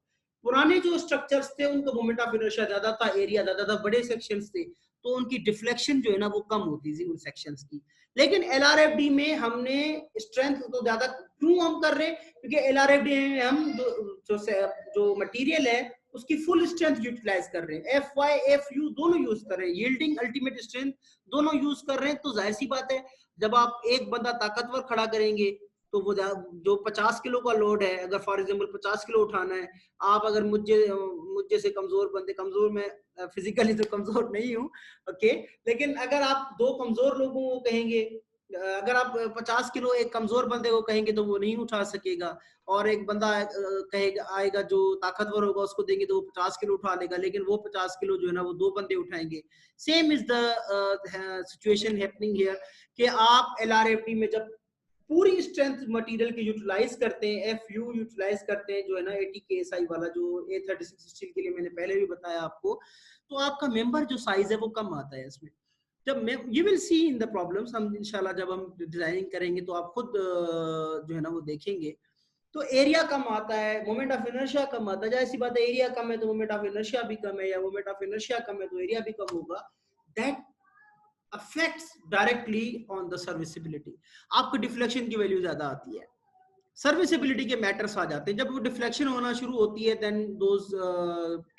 पुराने जो स्ट्रक्चर्स थे उनका मोमेंट ऑफ इनर्शिया ज्यादा था, एरिया ज्यादा था, बड़े सेक्शंस थे, तो उनकी डिफ्लेक्शन जो है ना वो कम होती थी उन सेक्शंस की। लेकिन LRFD में हमने स्ट्रेंथ तो ज्यादा क्यों हम कर रहे हैं? क्योंकि LRFD में हम जो मटेरियल है उसकी फुल स्ट्रेंथ यूटिलाइज कर रहे हैं, FY FU दोनों यूज कर रहे हैं, यील्डिंग अल्टीमेट स्ट्रेंथ दोनों यूज कर रहे हैं। तो जाहिर सी बात है, जब आप एक बंदा ताकतवर खड़ा करेंगे तो वो जो 50 किलो का लोड है, अगर फॉर एग्जांपल 50 किलो उठाना है, आप अगर मुझे से कमजोर बंदे, कमजोर मैं फिजिकली तो कमजोर नहीं हूँ, ओके, लेकिन अगर आप दो कमजोर लोगों को कहेंगे अगर आप 50 किलो एक कमजोर बंदे को कहेंगे तो वो नहीं उठा सकेगा, और एक बंदा कहेगा आएगा जो ताकतवर होगा उसको देंगे तो वो 50 किलो उठा लेगा, लेकिन वो 50 किलो जो है ना वो 2 बंदे उठाएंगे। Same is the situation happening here कि आप LRFD में जब पूरी स्ट्रेंथ मटेरियल की यूटिलाइज करते हैं, FU यूटिलाइज करते हैं जो है ना 80 KSI वाला जो A36 स्टील के लिए मैंने पहले भी बताया आपको, तो आपका मेंबर जो साइज है वो कम आता है इसमें। जब you will see in the problems, हम इंशाल्लाह जब हम डिजाइनिंग करेंगे तो आप खुद जो है ना वो देखेंगे। तो एरिया कम आता है, मोमेंट ऑफ इनर्शिया कम आता है, जैसी बात है एरिया कम है तो मोमेंट ऑफ इनर्शिया भी कम है, या मोमेंट ऑफ इनर्शिया कम है तो एरिया भी कम होगा। That affects directly on the serviceability. आपको डिफ्लेक्शन की वैल्यू ज्यादा आती है, सर्विसिबिलिटी के मैटर्स आ जाते हैं। जब वो डिफ्लेक्शन होना शुरू होती है then those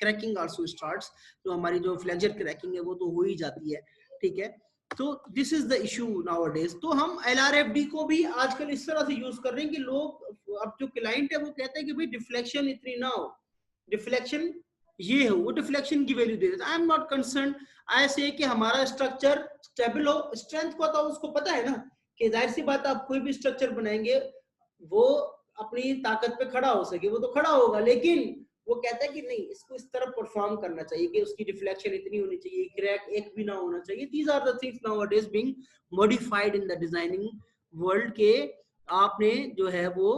cracking also starts. जो हमारी जो फ्लेक्चर क्रैकिंग है वो तो हो ही जाती है, ठीक है। तो this is the issue nowadays. तो हम LRFD को भी आजकल इस तरह से यूज कर रहे हैं कि लोग, अब जो क्लाइंट है वो कहते हैं कि भाई डिफ्लेक्शन इतनी ना हो, डिफ्लेक्शन ये हो, वो डिफ्लेक्शन की वैल्यू दे देता है। आई एम नॉट कंसर्न, आई से कि हमारा स्ट्रक्चर स्टेबल हो। स्ट्रेंथ को तो उसको पता है ना कि जाहिर सी बात आप कोई भी स्ट्रक्चर बनाएंगे वो अपनी ताकत पे खड़ा हो सके, वो तो खड़ा होगा, लेकिन वो कहता है कि नहीं इसको इस तरह परफॉर्म करना चाहिए कि उसकी डिफ्लेक्शन इतनी होनी चाहिए, क्रैक एक भी ना होना चाहिए। These are the things nowadays being modified in the designing world के। आपने जो है वो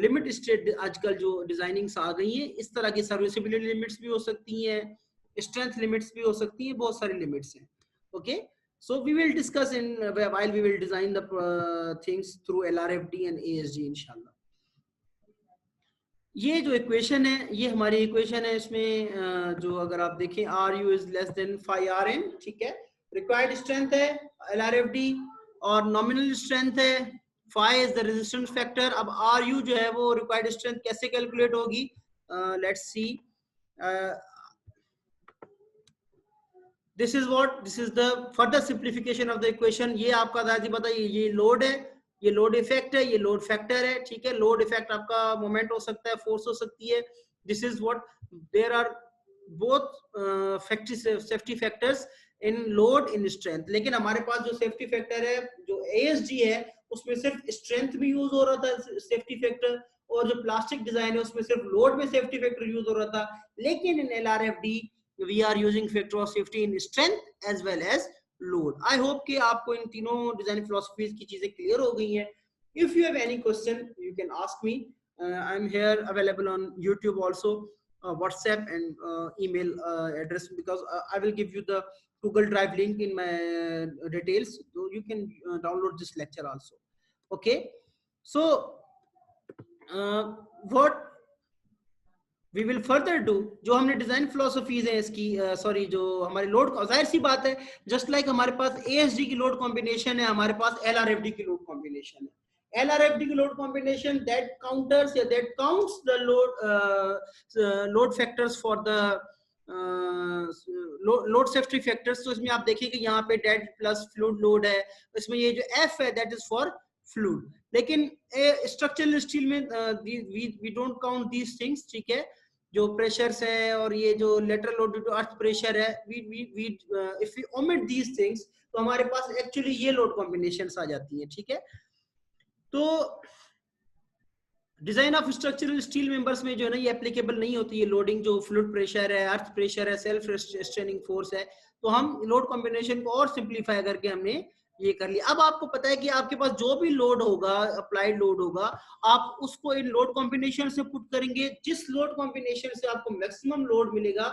लिमिट स्टेट आजकल जो डिजाइनिंग्स आ गई हैं, इस तरह की सर्विसिबिलिटी लिमिट्स भी हो सकती हैं, स्ट्रेंथ लिमिट्स भी हो सकती हैं, बहुत सारी लिमिट्स हैं। Okay, so we will discuss in while we will design the things through LRFD and ASD inshallah। ये जो इक्वेशन है ये हमारी इक्वेशन है, इसमें जो अगर आप देखें RU is less than 5RM, ठीक है। रिक्वायर्ड स्ट्रेंथ है LRFD और नॉमिनल स्ट्रेंथ है phi is the resistance factor। अब RU जो है वो रिक्वायर्ड स्ट्रेंथ कैसे कैलकुलेट होगी, let's see. This is what, this is the further simplification of the equation। ये आपका दादी बताइए, ये लोड है, ये लोड इफेक्ट है, ये लोड फैक्टर है, ठीक है। लोड इफेक्ट आपका मोमेंट हो सकता है, फोर्स हो सकती है। This is what, there are both safety factors in load in strength. लेकिन हमारे पास जो सेफ्टी फैक्टर है जो ASD है उसमें सिर्फ स्ट्रेंथ भी यूज हो रहा था सेफ्टी फैक्टर, और जो प्लास्टिक डिजाइन है उसमें सिर्फ लोड में सेफ्टी फैक्टर यूज हो रहा था। लेकिन इन LRFD we are using factor of safety in strength as well as load। I hope कि आपको इन तीनों डिजाइन फिलोसफीज की चीजें क्लियर हो गई हैं। If you have any question you can ask me। I'm here available on YouTube also, WhatsApp and email address, because I will give you the Google Drive link in my details, so you can download this lecture also। Okay, so what we will further do, जो हमने design philosophies है इसकी, sorry जो हमारी load, जाहिर सी बात है जस्ट लाइक हमारे पास ASD की लोड कॉम्बिनेशन है, हमारे पास LRFD की लोड कॉम्बिनेशन है। LRFD की लोड कॉम्बिनेशन दैट काउंटर्स या that counts the load factors for the load safety factors. तो इसमें आप देखिए कि यहाँ पे डेड प्लस फ्लूइड लोड है, इसमें ये जो F है दैट इज फॉर फ्लूइड। लेकिन स्ट्रक्चरल स्टील में we don't count these things, ठीक है। जो प्रेशर्स है और ये जो lateral load due to earth pressure है, if we omit these things तो हमारे पास एक्चुअली ये लोड कॉम्बिनेशंस आ जाती है, ठीक है। तो design of structural steel members में जो है ना ये एप्लीकेबल नहीं होती है लोडिंग, जो फ्लूइड प्रेशर है, अर्थ प्रेशर है, सेल्फ स्ट्रेनिंग फोर्स है। तो हम लोड कॉम्बिनेशन को और सिंप्लीफाई करके हमने ये कर लिया। अब आपको पता है कि आपके पास जो भी लोड होगा, अप्लाइड लोड होगा, आप उसको इन लोड कॉम्बिनेशन से पुट करेंगे। जिस लोड कॉम्बिनेशन से आपको मैक्सिमम लोड मिलेगा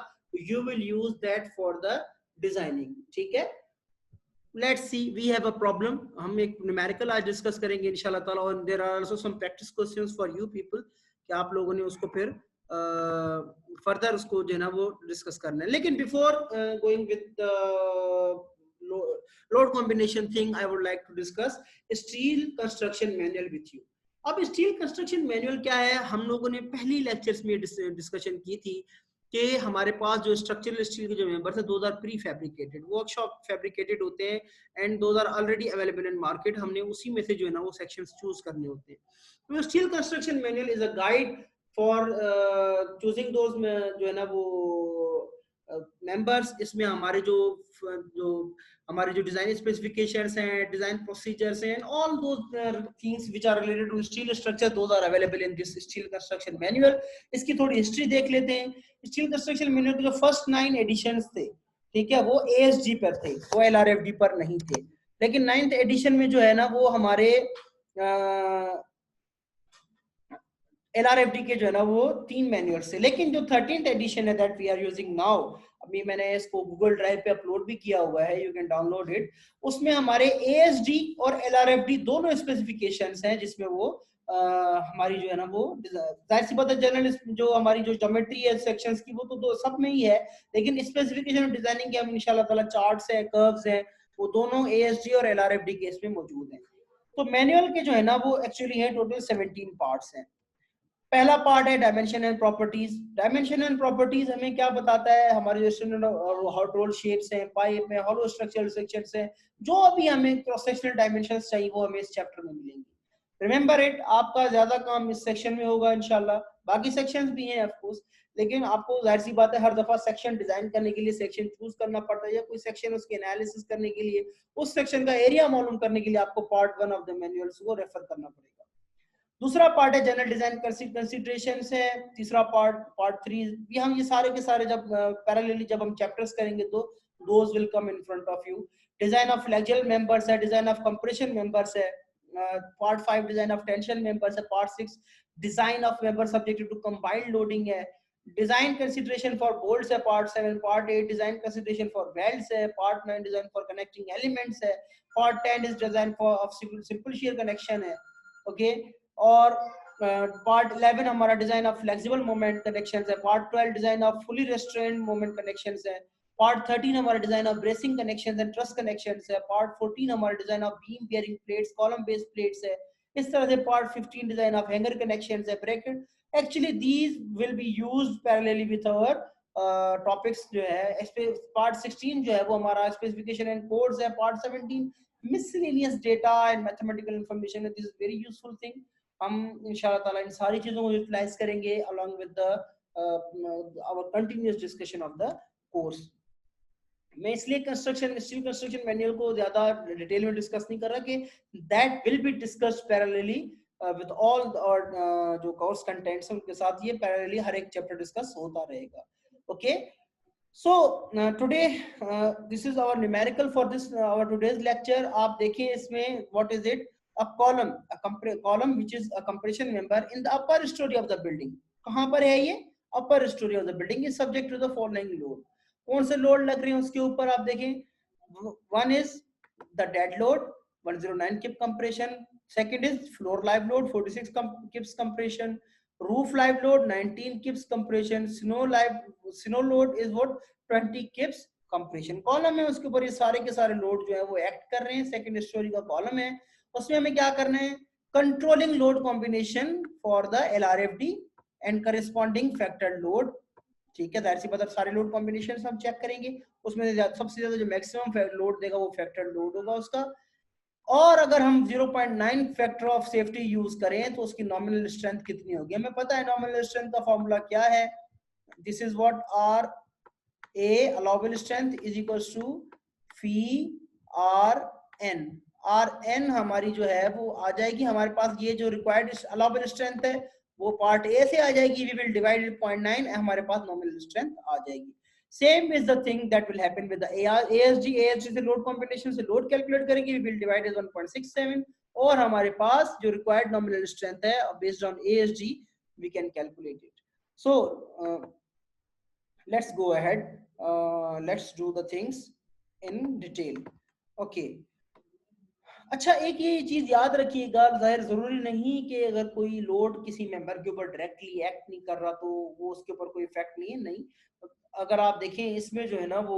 you will use that for the designing, ठीक है। Let's see, we have a problem. हम एक न्यूमेरिकल आज डिस्कस करेंगे इंशाल्लाह ताला, और there are also some practice questions for you people कि आप लोगों ने उसको फिर फर्दर उसको जो है ना वो डिस्कस करना है। लेकिन before going with load combination thing, I would like to discuss steel construction manual with you. अब स्टील कंस्ट्रक्शन मैनुअल क्या है, हम लोगों ने पहली लेक्चर्स में डिस्कशन की थी कि हमारे पास जो स्ट्रक्चरल स्टील के जो मेंबर्स है those are prefabricated, workshop fabricated होते हैं, and those are already available in market. हमने उसी में से जो है ना वो सेक्शंस चूज करने होते हैं। तो steel construction manual is a guide for choosing those जो है ना वो मेंबर्स, इसमें हमारे जो हमारे जो डिजाइन स्पेसिफिकेशंस हैं, डिजाइन प्रोसीजर्स हैं, ऑल दो things which are related to steel structure, those are available in this steel construction manual. इसकी थोड़ी हिस्ट्री देख लेते हैं। स्टील कंस्ट्रक्शन मैनुअल के जो फर्स्ट 9 एडिशंस थे, ठीक है, वो ASG पर थे, वो LRFD पर नहीं थे। लेकिन 9th एडिशन में जो है ना वो हमारे LRFD के जो है ना वो 3 मैनुअल से। लेकिन जो 13th एडिशन है that we are using now, अभी मैंने इसको गूगल ड्राइव पे अपलोड भी किया हुआ है, यू कैन डाउनलोड इट। उसमें हमारे ASD और LRFD दोनों स्पेसिफिकेशंस हैं, जिसमें वो हमारी जो है ना वो जाहिर सी बात है जनरल जो हमारी जो ज्योमेट्री है सेक्शंस की वो तो दो सब में ही है, लेकिन स्पेसिफिकेशन डिजाइनिंग के हम इंशाल्लाह ताला चार्ट्स है, कर्व्स हैं, वो दोनों ASD और LRFD के इसमें मौजूद हैं। तो मैनुअल के जो है ना वो एक्चुअली है टोटल 17 पार्ट्स हैं। पहला पार्ट है dimension and properties. Dimension and properties हमें क्या बताता है, हमारे जो हॉट रोल शेप्स हैं, पाइप में हॉलो स्ट्रक्चरल सेक्शंस हैं, जो भी हमें क्रॉस सेक्शनल डायमेंशंस चाहिए वो हमें इस चैप्टर में मिलेंगे। रिमेंबर इट, आपका ज्यादा काम इस सेक्शन में होगा इंशाल्लाह, बाकी सेक्शंस भी हैं ऑफ कोर्स, लेकिन आपको जाहिर सी बात है हर दफा सेक्शन डिजाइन करने के लिए सेक्शन चूज करना पड़ता है, या कोई सेक्शन उसके एनालिसिस करने के लिए, उस सेक्शन का एरिया मालूम करने के लिए आपको पार्ट 1 ऑफ द मैनुअल्स को रेफर करना पड़ेगा। दूसरा पार्ट है जनरल डिजाइन कंसीडरेशंस है। तीसरा पार्ट 3, ये हम ये सारे के सारे जब पैरेलली जब हम चैप्टर्स करेंगे तो those will come in front of you. Design of flexible members है, डिजाइन ऑफ कंप्रेशन मेंबर्स है, part 5 design of tension members है, part 6 design of member subjected to combined loading है, डिजाइन कंसीडरेशन फॉर बोल्ट्स है part 7, part 8 design consideration for welds है, part 9 design for connecting elements है, part 10 is design for of simple shear connection है, okay. और part 11 हमारा design of flexible moment connections है, part 12 design of fully restrained moment connections है, part 13 हमारा design of bracing connections and truss connections है, part 14 हमारा design of beam bearing plates, column based plates है। इस तरह से part 15 design of hanger connections है, bracket. Actually these will be used parallelly with our topics जो है। Part 16 जो है वो हमारा स्पेसिफिकेशन एंड कोड्स है, part 17 miscellaneous data and mathematical information, this is very useful thing। हम इंशाल्लाह ताला इन सारी चीजों को यूटिलाइज करेंगे along with the our continuous discussion of the course। मैं इसलिए कंस्ट्रक्शन स्टील कंस्ट्रक्शन मैनुअल को ज्यादा डिटेल में डिस्कस नहीं कर रहा कि that will be discussed parallelly with all और जो कोर्स कंटेंट्स हैं उनके साथ ये पैरेलली हर एक चैप्टर डिस्कस होता रहेगा, okay. So today this is our numerical for this our today's lecture। आप देखिए इसमें what is it, a column which is a compression member in the upper story of the building। कहाँ पर है ये, upper story of the building is subject to the following load। कौन से load लग रहे हैं उसके ऊपर आप देखें, one is the dead load 109 kip compression, second is floor live load 46 kips compression, roof live load 19 kips compression, snow load is what 20 kips compression। Column है उसके ऊपर ये सारे के सारे लोड जो है वो एक्ट कर रहे हैं। सेकंड स्टोरी का कॉलम है, उसमें हमें क्या करना है, controlling load combination for the LRFD and corresponding factor load, ठीक है। जाहिर सी बात सारे लोड कॉम्बिनेशन हम चेक करेंगे, उसमें सबसे ज्यादा जो मैक्सिमम लोड देगा वो फैक्टर लोड होगा उसका। और अगर हम 0.9 फैक्टर ऑफ सेफ्टी यूज करें तो उसकी नॉमिनल स्ट्रेंथ कितनी होगी, हमें पता है नॉमिनल स्ट्रेंथ का फॉर्मूला क्या है, this is what R A allowable strength is equals to phi R N. R N हमारी जो है वो आ जाएगी हमारे पास, ये जो रिक्वायर्ड अलाउबल स्ट्रेंथ है वो पार्ट ए से आ जाएगी, वी विल डिवाइड 0.9, हमारे पास नॉमिनल स्ट्रेंथ आ जाएगी। Same is the thing that will happen with the ASG से लोड कॉम्बिनेशन से लोड कैलकुलेट करेंगे, we will divide as 1.67 और हमारे पास जो required nominal strength है based on ASG we can calculate it। So let's go ahead, let's do the things in detail, okay। अच्छा, एक ये चीज याद रखिएगा, जाहिर जरूरी नहीं कि अगर कोई लोड किसी मेंबर के ऊपर डायरेक्टली एक्ट नहीं कर रहा तो वो उसके ऊपर कोई इफेक्ट नहीं है, नहीं। अगर आप देखें इसमें जो है ना वो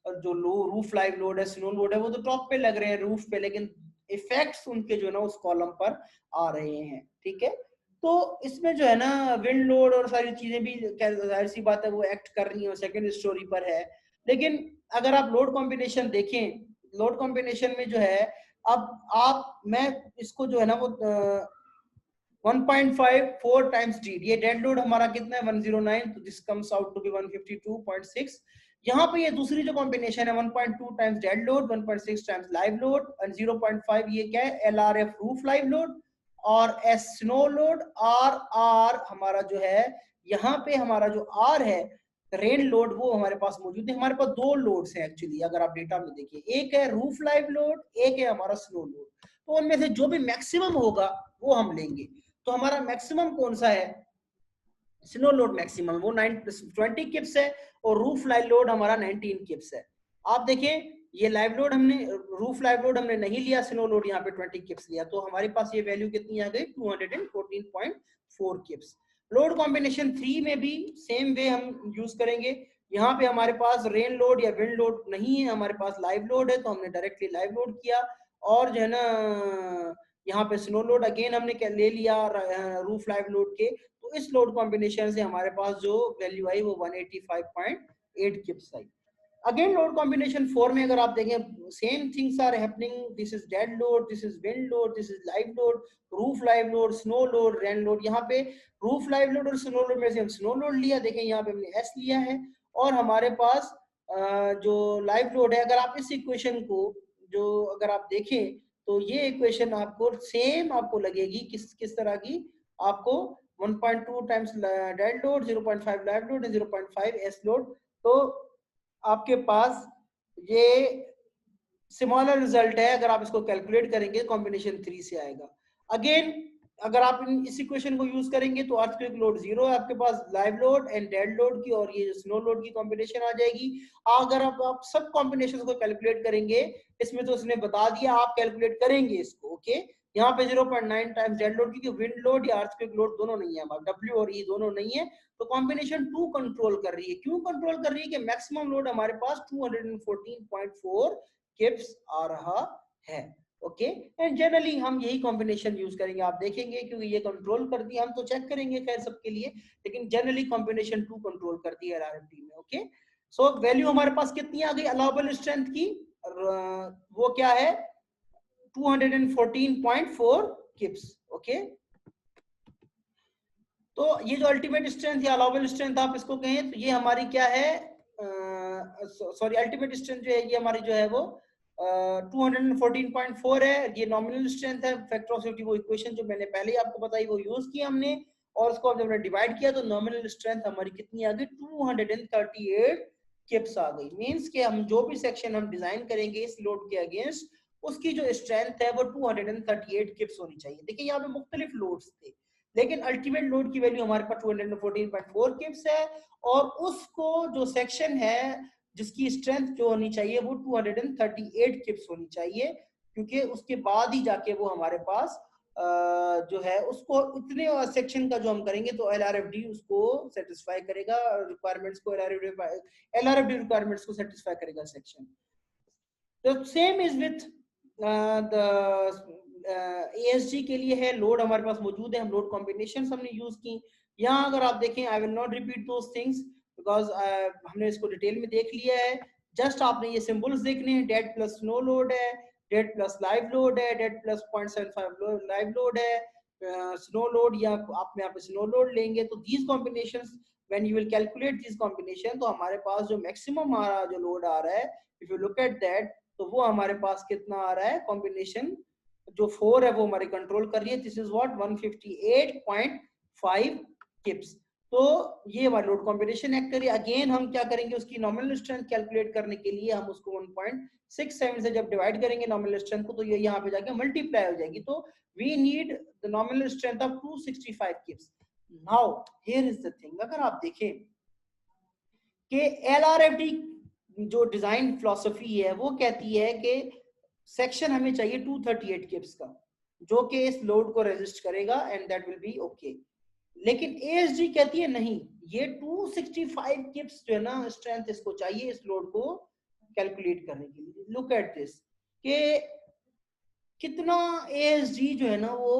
जो रूफ लाइव लोड है, स्नो लोड है, वो तो टॉप पे लग रहे हैं रूफ पे, लेकिन इफेक्ट्स उनके जो है ना उस कॉलम पर आ रहे हैं, ठीक है। तो इसमें जो है ना विंड लोड और सारी चीजें भी जाहिर सी बात है वो एक्ट कर रही है, सेकेंड स्टोरी पर है। लेकिन अगर आप लोड कॉम्बिनेशन देखें, लोड कॉम्बिनेशन में जो है अब मैं इसको जो है ना वो 1.54 टाइम्स डी। ये डेड लोड हमारा कितना है 109, तो this comes out to be 152.6। यहाँ पे ये दूसरी जो कॉम्बिनेशन है 1.2 times dead load, 1.6 times live load और 0.5 ये क्या है LRF रूफ लाइव लोड और S स्नो लोड। आर हमारा जो है यहाँ पे हमारा जो आर है रेन लोड वो हमारे पास मौजूद है। हमारे पास दो लोड्स हैं एक्चुअली, अगर आप डेटा में देखिए, एक है रूफ लाइव लोड, एक है हमारा स्नो लोड। तो उनमें से जो भी मैक्सिमम होगा वो हम लेंगे। तो हमारा मैक्सिमम कौन सा है, स्नो लोड मैक्सिमम वो 20 किप्स है और रूफ लाइव लोड हमारा 19 किप्स है। आप देखें ये लाइव लोड हमने, रूफ लाइव लोड हमने नहीं लिया, स्नो लोड यहाँ पे 20 किप्स लिया, तो हमारे पास ये वैल्यू कितनी आ गई 214.4 किप्स। लोड कॉम्बिनेशन 3 में भी सेम वे हम यूज करेंगे। यहाँ पे हमारे पास रेन लोड या विंड लोड नहीं है, हमारे पास लाइव लोड है, तो हमने डायरेक्टली लाइव लोड किया। और जो है ना यहाँ पे स्नो लोड अगेन हमने क्या ले लिया रूफ लाइव लोड के, तो इस लोड कॉम्बिनेशन से हमारे पास जो वैल्यू आई वो 185.8 किप्स आई। अगेन लोड कॉम्बिनेशन 4 में अगर आप देखें same things are happening, this is dead load, this is wind load, this is live load, roof live load, snow load, rain load. यहाँ पे रूफ लाइव लोड और स्नो लोड में से हम स्नो लोड लिया, देखें यहाँ पे हमने एस लिया है। और हमारे पास जो लाइव लोड है, अगर आप इस इक्वेशन को जो अगर आप देखें तो ये इक्वेशन आपको सेम आपको लगेगी किस तरह की, आपको 1.2 times dead load, 0.5 live load, 0.5 S load. तो आपके पास ये स्मॉलर रिजल्ट है, अगर आप इसको कैलकुलेट करेंगे कॉम्बिनेशन 3 से आएगा। अगेन अगर आप इस इक्वेशन को यूज करेंगे तो अर्थक्वेक लोड 0 है आपके पास, live load and dead load की और ये स्नो लोड की कॉम्बिनेशन आ जाएगी। अगर आप सब कॉम्बिनेशन को कैलकुलेट करेंगे, इसमें तो उसने बता दिया, आप कैलकुलेट करेंगे इसको। ओके यहाँ पे 0.9 टाइम्स डेड लोड, क्योंकि विंड लोड या अर्थक्वेक लोड दोनों नहीं है, W और E दोनों नहीं है, तो कॉम्बिनेशन 2 कंट्रोल कर रही है। क्यों कंट्रोल कर रही है कि मैक्सिमम लोड हमारे पास 214.4 किप्स आ रहा है। ओके एंड जनरली हम यही कॉम्बिनेशन यूज करेंगे, आप देखेंगे क्योंकि ये कंट्रोल करती है, हम तो चेक करेंगे खैर सबके लिए, लेकिन जनरली कॉम्बिनेशन 2 कंट्रोल करती है LRFD में। ओके सो वैल्यू हमारे पास कितनी आ गई अलाउबल स्ट्रेंथ की, वो क्या है 214.4 किप्स। ओके तो ये जो अल्टीमेट स्ट्रेंथ या अलाउबल स्ट्रेंथ आप इसको कहें, तो ये हमारी क्या है, सॉरी अल्टीमेट स्ट्रेंथ जो है ये हमारी जो है वो 214.4 है, ये नॉमिनल स्ट्रेंथ है। फैक्टर ऑफ सेफ्टी वो इक्वेशन जो मैंने पहले ही आपको बताई वो यूज की हमने, और उसको जब हमने डिवाइड किया तो नॉमिनल स्ट्रेंथ हमारी कितनी आ गई 238 किप्स आ गई। मींस कि हम जो भी सेक्शन हम डिजाइन करेंगे इस लोड के अगेंस्ट, उसकी जो स्ट्रेंथ है वो 238 किप्स होनी चाहिए। देखिए यहाँ पे मुख्तलिफ लोड्स थे, लेकिन अल्टीमेट लोड की वैल्यू हमारे पास 214.4 किप्स है, और उसको जो सेक्शन है जिसकी स्ट्रेंथ जो होनी चाहिए वो 238 किप्स होनी चाहिए, क्योंकि उसके बाद ही जाके वो हमारे पास जो है उसको उतने सेक्शन का जो हम करेंगे तो LRFD उसको सेटिस्फाई करेगा, रिक्वायरमेंट्स को LRFD रिक्वायरमेंट्स को सेटिस्फाई करेगा सेक्शन। तो same is with the ASG के लिए है, लोड हमारे पास मौजूद है, हम लोड कॉम्बिनेशन हमने यूज की। यहाँ अगर आप देखें, I will not repeat those things because हमने इसको डिटेल में देख लिया है। जस्ट आपने ये सिंबल्स देखने हैं, डेड प्लस स्नो लोड है, डेड प्लस लाइव लोड है, डेड प्लस 0.75 लाइव लोड है, स्नो लोड या आप यहाँ पे स्नो लोड लेंगे, तो these combinations when you will calculate this combination, तो हमारे पास जो मैक्सिमम हमारा जो लोड आ रहा है, if you look at that, तो वो हमारे पास कितना आ रहा है, कॉम्बिनेशन जो 4 है वो हमारी कंट्रोल कर रही है, दिस इज व्हाट 158.5 किप्स। तो ये हमारी लोड कॉम्बिनेशन एक्ट करिए। अगेन हम क्या करेंगे, उसकी नॉमिनल स्ट्रेंथ कैलकुलेट करने के लिए हम उसको 1.67 से जब डिवाइड करेंगे नॉमिनल स्ट्रेंथ को, तो ये यहाँ पे जाके मल्टीप्लाई हो जाएगी, तो we need the nominal strength of 265 kips. Now here is the thing, अगर आप देखें कि LRFD जो डिजाइन फिलॉसफी है वो कहती है कि सेक्शन हमें चाहिए 238 किप्स का, जो कि इस लोड को रेजिस्ट करेगा and that will B okay. लेकिन ASG कहती है नहीं, ये 265 किप्स जो है ना स्ट्रेंथ इसको चाहिए इस लोड को कैलकुलेट करने के लिए। लुक एट दिस कि कितना ASG जो है ना वो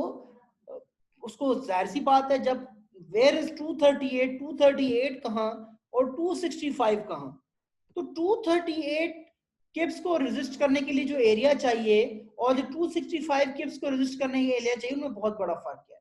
उसको जाहिर सी बात है, जब वेयर इज 238 कहाँ और 265 कहाँ, तो 238 किप्स को रेजिस्ट करने के लिए जो एरिया चाहिए और जो 265 किप्स को रेजिस्ट करने के एरिया चाहिए, उनमें बहुत बड़ा फर्क है।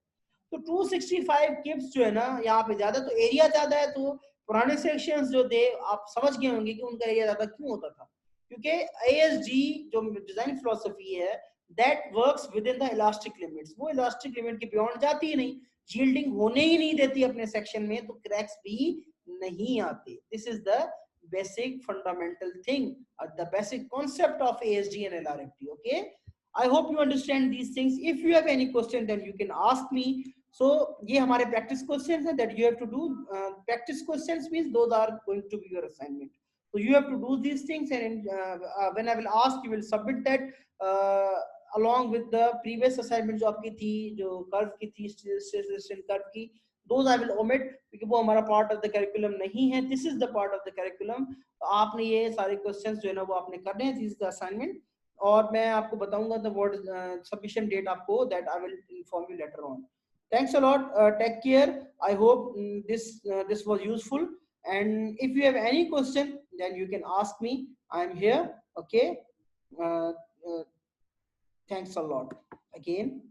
तो 265 किप्स जो है ना यहाँ पे ज्यादा, तो एरिया ज्यादा है, तो पुराने सेक्शंस जो थे आप समझ गए होंगे कि उनका एरिया ज्यादा क्यों होता था, क्योंकि ASG जो डिजाइन फिलोसफी है that works with in the elastic limits, वो इलास्टिक लिमिट के बियॉन्ड जाती ही नहीं, यील्डिंग होने ही नहीं देती अपने सेक्शन में, तो क्रैक्स भी नहीं आते। This is the basic fundamental thing, the basic concept of ASD and LRFT. Okay, I hope you understand these things. If you have any question then you can ask me. So ये हमारे practice questions हैं that you have to do. Practice questions means those are going to be your assignment, so you have to do these things, and when I will ask you will submit that uh, along with the previous assignment जो आपकी थी, जो curve की थी, curve की, those I will omit क्योंकि वो हमारा part of the curriculum नहीं है. This is the part of the curriculum. तो आपने ये सारे questions जो है ना वो आपने करने हैं. This is the assignment. और मैं आपको बताऊंगा the word submission date आपको, that I will inform you later on. Thanks a lot. Take care. I hope this was useful. And if you have any question, then you can ask me. I am here. Okay. Uh, Thanks a lot again.